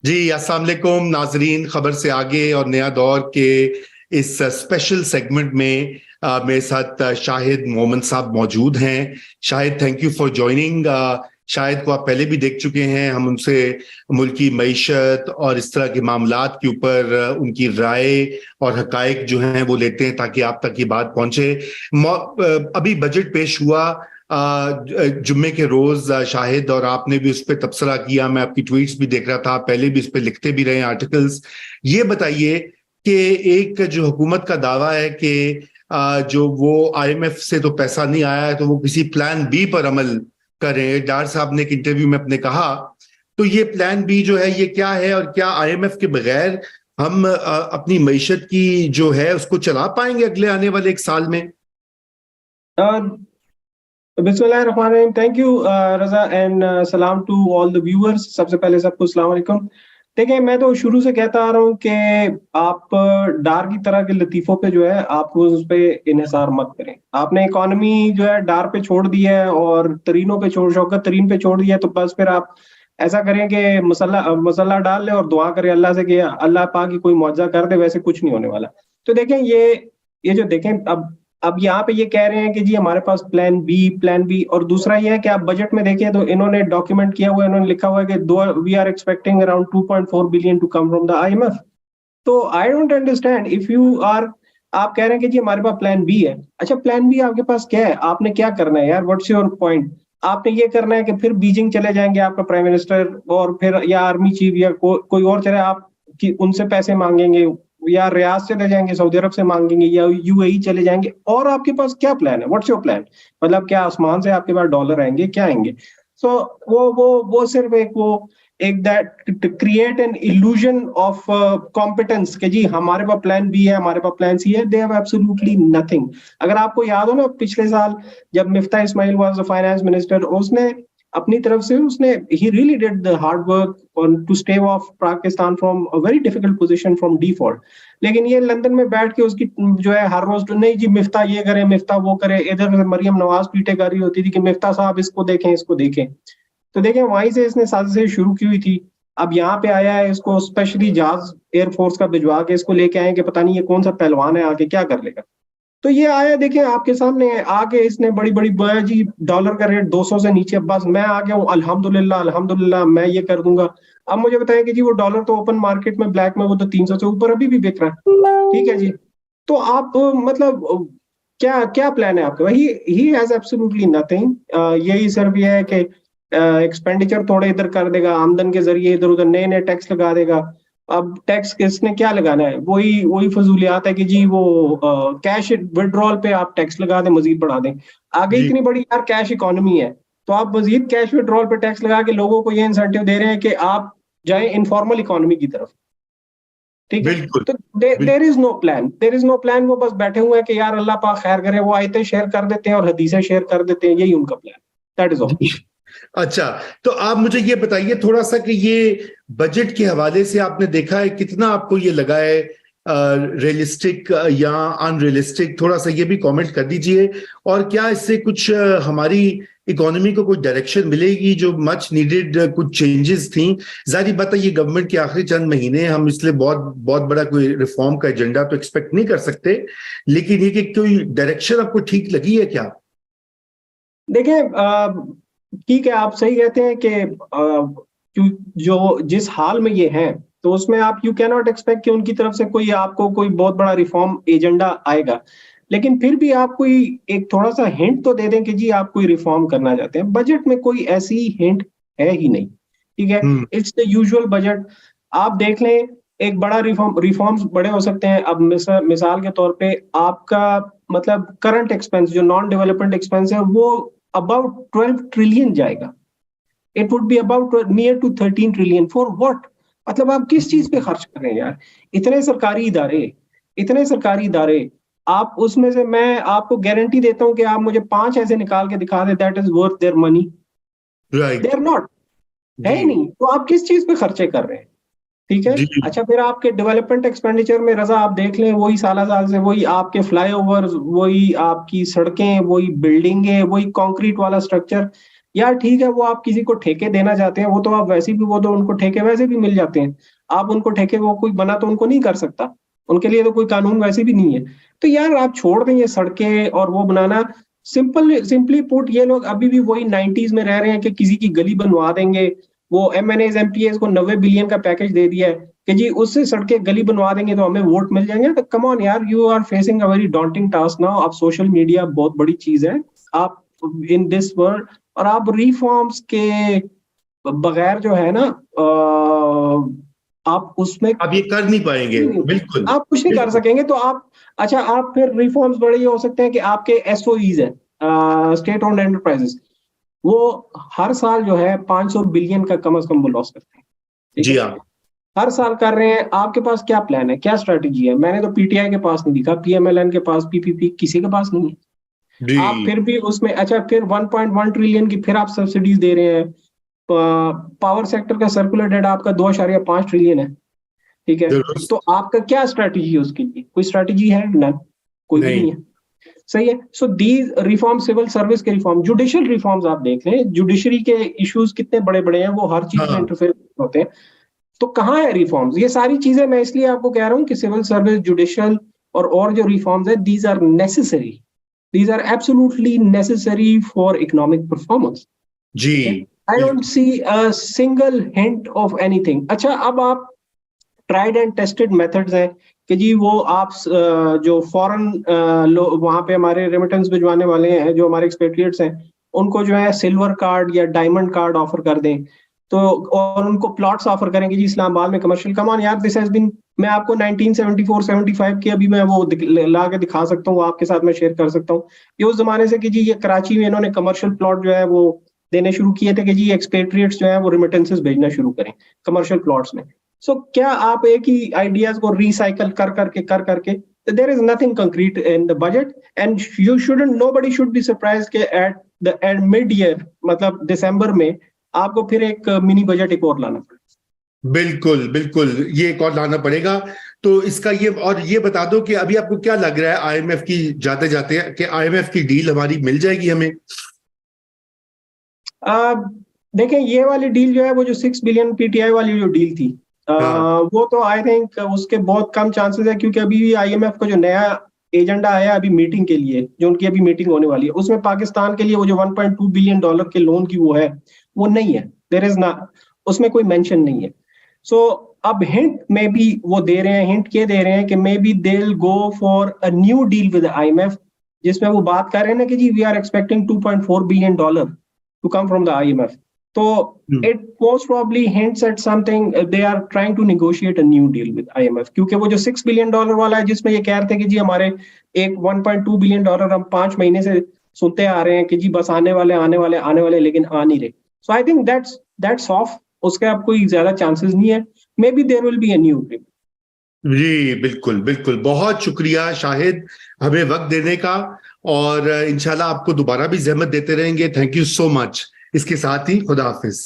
जी, अस्सलाम वालेकुम नाजरीन। खबर से आगे और नया दौर के इस स्पेशल सेगमेंट में मेरे साथ शाहिद मोहम्मद साहब मौजूद हैं। Shahid, thank you for joining. Shahid को आप पहले भी देख चुके हैं। हम उनसे मुल्की मईशत और इस तरह के मामलात के ऊपर उनकी राय और हकायक जो हैं वो लेते हैं ताकि आप तक ये बात पहुंचे। अभी बजट पेश हुआ जुम्मे के रोज, शाहिद, और आपने भी उस पर तबसरा किया। मैं आपकी ट्वीट्स भी देख रहा था, पहले भी इस पर लिखते भी रहे आर्टिकल्स। ये बताइए कि एक जो हुकूमत का दावा है कि जो वो आईएमएफ से तो पैसा नहीं आया है तो वो किसी प्लान बी पर अमल करें। डार साहब ने एक इंटरव्यू में अपने कहा, तो ये प्लान बी जो है ये क्या है, और क्या आईएमएफ के बगैर हम अपनी मईशत की जो है उसको चला पाएंगे अगले आने वाले एक साल में? बिस्मिल्लाहिर्रहमानिर्रहीम। थैंक यू रजा एंड सलाम टू ऑल द व्यूअर्स। सबसे पहले सबको अस्सलाम वालेकुम। देखिए, मैं तो शुरू से कहता आ रहा हूँ कि आप डार की तरह के लतीफों पे जो है आप उस पे इन्हिसार मत करें। आपने इकोनॉमी जो है डार पे छोड़ दी है और तरीनों पे छोड़ शौकत तरीन पे छोड़ दिया है, तो बस फिर आप ऐसा करें कि मसल्ला मसल्ला डाल ले और दुआ करें अल्लाह से कि अल्लाह पाक की कोई मौजज़ा कर दे। वैसे कुछ नहीं होने वाला। तो देखें, ये जो देखें, अब यहाँ पे ये कह रहे हैं कि जी हमारे पास प्लान बी, और दूसरा ये है कि आप बजट में देखिए तो इन्होंने डॉक्यूमेंट किया हुआ है, इन्होंने लिखा हुआ है कि दो we are expecting around 2.4 billion to come from the IMF. तो I don't understand if you are, आप कह रहे हैं कि जी हमारे पास प्लान बी है। अच्छा, प्लान बी आपके पास क्या है? आपने क्या करना है यार? What's your point? आपने ये करना है कि फिर बीजिंग चले जाएंगे आपका प्राइम मिनिस्टर, और फिर या आर्मी चीफ या कोई और चले, आप कि उनसे पैसे मांगेंगे, या रियाज चले जाएंगे, सऊदी अरब से मांगेंगे, या यूएई चले जाएंगे। और आपके पास क्या प्लान है? What's your plan? मतलब क्या आसमान से आपके पास डॉलर आएंगे? क्या आएंगे? सो वो सिर्फ एक that create an illusion of competence कि जी हमारे पास प्लान बी है, हमारे पास प्लान सी है। They have absolutely nothing. अगर आपको याद हो ना, पिछले साल जब Miftah Ismail was the finance minister, उसने अपनी तरफ से उसने ही really did the hard work on to stave off Pakistan from a very difficult position from default. लेकिन ये लंदन में बैठ के उसकी जो है हर रोज नहीं जी मिफ्ता ये करे, मिफ्ता वो करे, इधर से मरियम नवाज पीटे कर रही होती थी कि मिफ्ता साहब इसको देखें, इसको देखें। तो देखें, वहीं से इसने साजिशें शुरू की हुई थी। अब यहाँ पे आया है, इसको स्पेशली जहाज एयरफोर्स का भिजवा के इसको लेके आए कि पता नहीं ये कौन सा पहलवान है, आके क्या कर लेगा। तो ये आया, देखिए आपके सामने आके इसने बड़ी बड़ी बोया जी डॉलर का रेट 200 से नीचे, बस मैं आ गया हूँ, अल्हम्दुलिल्लाह अल्हम्दुलिल्लाह मैं ये कर दूंगा। अब मुझे बताएं कि जी वो डॉलर तो ओपन मार्केट में ब्लैक में वो तो 300 से ऊपर अभी भी बिक रहा है। ठीक है जी। तो आप मतलब क्या क्या प्लान है आपका? He has absolutely nothing. यही सिर्फ ये है कि एक्सपेंडिचर थोड़े इधर कर देगा, आमदन के जरिए इधर उधर नए नए टैक्स लगा देगा। अब टैक्स किसने क्या लगाना है? वही वही फजूलियात है कि जी वो कैश विड्रॉल पे आप टैक्स लगा दें, मजीद बढ़ा दें। आगे जी, इतनी बड़ी यार कैश इकोनॉमी है, तो आप मजीद कैश विड्रॉल पे टैक्स लगा के लोगों को ये इंसेंटिव दे रहे हैं कि आप जाए इनफॉर्मल इकोनॉमी की तरफ। ठीक है। बिल्कुल। तो there is no plan, there is no plan. वो बस बैठे हुए हैं कि यार अल्लाह पाक खैर करे। वो आयतें शेयर कर देते हैं और हदीसें शेयर कर देते हैं, यही उनका प्लान। That is all. जी। अच्छा, तो आप मुझे ये बताइए थोड़ा सा कि ये बजट के हवाले से आपने देखा है, कितना आपको ये लगा है रियलिस्टिक या अनरियलिस्टिक? थोड़ा सा ये भी कमेंट कर दीजिए। और क्या इससे कुछ हमारी इकोनॉमी को कोई डायरेक्शन मिलेगी? जो मच नीडेड कुछ चेंजेस थी, जाहिर बात है ये गवर्नमेंट के आखिरी चंद महीने, हम इसलिए बहुत बहुत बड़ा कोई रिफॉर्म का एजेंडा तो एक्सपेक्ट नहीं कर सकते, लेकिन ये कि कोई डायरेक्शन आपको ठीक लगी है क्या? देखिए, ठीक है, आप सही कहते हैं कि जो जिस हाल में ये हैं, तो उसमें आप यू कैन नॉट एक्सपेक्ट कि उनकी तरफ से कोई आपको कोई बहुत बड़ा रिफॉर्म एजेंडा आएगा। लेकिन फिर भी आप कोई एक थोड़ा सा हिंट तो दे दें कि जी आप कोई रिफॉर्म करना चाहते हैं। बजट में कोई ऐसी हिंट है ही नहीं। ठीक है, हम्म। It's the usual budget. आप देख लें, एक बड़ा रिफॉर्म्स बड़े हो सकते हैं। अब मिसाल के तौर पे आपका मतलब करंट एक्सपेंस जो नॉन डेवलपमेंट एक्सपेंस है वो अबाउट 12 ट्रिलियन जाएगा। It would be about near to 13 trillion for what? मतलब आप किस चीज पे खर्च कर रहे हैं यार? इतने सरकारी इदारे, इतने सरकारी इदारे, आप उसमें से मैं आपको गारंटी देता हूं कि आप मुझे 5 ऐसे निकाल के दिखा दे that is worth their money. They right. Are not. है जी। ही नहीं। तो आप किस चीज पे खर्चे कर रहे हैं? ठीक है। जी। अच्छा, फिर आपके डेवलपमेंट एक्सपेंडिचर में रजा आप देख लें, वही साला साल से वही आपके फ्लाईओवर, वही आपकी सड़कें, वही बिल्डिंगें, वही कंक्रीट वाला स्ट्रक्चर। यार ठीक है, वो आप किसी को ठेके देना चाहते हैं, वो तो आप वैसे भी, वो तो उनको ठेके वैसे भी मिल जाते हैं। आप उनको ठेके, वो कोई बना तो उनको नहीं कर सकता, उनके लिए तो कोई कानून वैसे भी नहीं है। तो यार आप छोड़ दें ये सड़कें और वो बनाना। सिंपली पुट, ये लोग अभी भी वही 90s में रह रहे हैं कि किसी की गली बनवा देंगे। वो MNAs MPAs को 90 बिलियन का पैकेज दे दिया है कि जी उससे सड़कें गली बनवा देंगे तो हमें वोट मिल जाएंगे। तो कम ऑन यार, you are facing a very daunting task now. आप, सोशल मीडिया बहुत बड़ी चीज है आप इन दिस वर्ल्ड, और आप रिफॉर्म्स के बगैर जो है ना, आप उसमें आप ये कर नहीं पाएंगे, बिल्कुल आप कुछ नहीं कर बिल्कुल। सकेंगे। तो आप, अच्छा, आप फिर रिफॉर्म्स बड़े ये हो सकते हैं कि आपके SOEs है, स्टेट ओन्ड एंटरप्राइजेस, वो हर साल जो है 500 बिलियन का कम से कम वो लॉस करते हैं। ठीक जी है, हाँ। हर साल कर रहे हैं। आपके पास क्या प्लान है, क्या स्ट्रेटेजी है? मैंने तो PTI के पास नहीं दिखा, PMLN के पास, PPP किसी के पास नहीं है। आप जी फिर भी उसमें, अच्छा, फिर 1.1 ट्रिलियन की फिर आप सब्सिडीज दे रहे हैं। पावर सेक्टर का सर्कुलर डेट आपका 2.5 ट्रिलियन है। ठीक है, जरूर। तो आपका क्या स्ट्रेटेजी है उसके लिए? कोई स्ट्रेटेजी है? ना, कोई भी नहीं। नहीं है। सही है। So these reform, civil service के रिफॉर्म, जुडिशियल रिफॉर्म्स आप देख लें, जुडिशरी के इश्यूज कितने बड़े बड़े हैं, वो हर चीज में हाँ इंटरफेयर होते हैं। तो कहाँ है रिफॉर्म्स? ये सारी चीजें मैं इसलिए आपको कह रहा हूँ कि सिविल सर्विस, जुडिशियल और जो रिफॉर्म्स है, these are necessary, these are absolutely necessary for economic performance. जी ठीक है, आई डोंट बिल्कुल। See a single hint of anything. अच्छा, अब आप, ट्राइड एंड टेस्टेड मेथड्स हैं कि जी वो आप जो फॉरेन वहां पे हमारे रेमिटेंस भिजवाने वाले हैं, जो हमारे एक्सपेट्रिएट्स हैं, उनको जो है सिल्वर कार्ड या डायमंड कार्ड ऑफर कर दें। तो और उनको प्लॉट्स ऑफर करेंगे जी इस्लामाबाद में कमर्शियल। कम ऑन यार, दिस हैज बीन, मैं आपको 1974-75 की अभी मैं वो ला के दिखा सकता हूँ, आपके साथ मैं शेयर कर सकता हूँ। ये उस जमाने से कि जी ये कराची में इन्होंने कमर्शियल प्लॉट जो है वो देने शुरू किए थे कि जी एक्सपेट्रिएट्स जो है वो रिमिटेंसेस भेजना शुरू करें कमर्शियल प्लॉट्स में। क्या आप एक ही आइडियाज को रिसाइकल कर करके, there is nothing concrete in the budget, and you shouldn't, nobody should be surprised के at the end mid year, मतलब दिसंबर में आपको फिर एक मिनी बजट एक और लाना पड़ेगा। बिल्कुल बिल्कुल, ये एक और लाना पड़ेगा। तो इसका ये, और ये बता दो कि अभी आपको क्या लग रहा है IMF की जाते जाते, कि IMF की डील हमारी मिल जाएगी हमें? देखें, ये वाली डील जो है, वो जो 6 बिलियन PTI वाली जो डील थी, हाँ वो तो आई थिंक उसके बहुत कम चांसेस है, क्योंकि अभी भी IMF का जो नया एजेंडा आया अभी मीटिंग के लिए, जो उनकी अभी मीटिंग होने वाली है, उसमें पाकिस्तान के लिए वो जो $1.2 बिलियन के लोन की वो है, वो नहीं है। देयर इज ना, उसमें कोई मेंशन नहीं है। सो अब हिंट में भी वो दे रहे हैं, हिंट ये दे रहे हैं कि maybe they will go for a new deal with IMF, जिसमें वो बात कर रहे हैं ना कि जी we are expecting $2.4 billion to come from the IMF. So it most probably hints at something. They are trying to negotiate a new deal with IMF, क्योंकि वो जो $6 बिलियन वाला है, जिसमें ये कह रहे थे कि जी हमारे एक $1.2 बिलियन हम 5 महीने से सुनते आ रहे हैं कि जी बस आने वाले आने वाले आने वाले, लेकिन आ नहीं रहे। So I think that's off, उसके अब कोई ज्यादा चांसेस नहीं है। Maybe there will be a new agreement. जी बिल्कुल बिल्कुल, बहुत शुक्रिया शाहिद हमें वक्त देने का, और इंशाल्लाह आपको दोबारा भी जहमत देते रहेंगे। Thank you so much. इसके साथ ही खुदा हाफिज।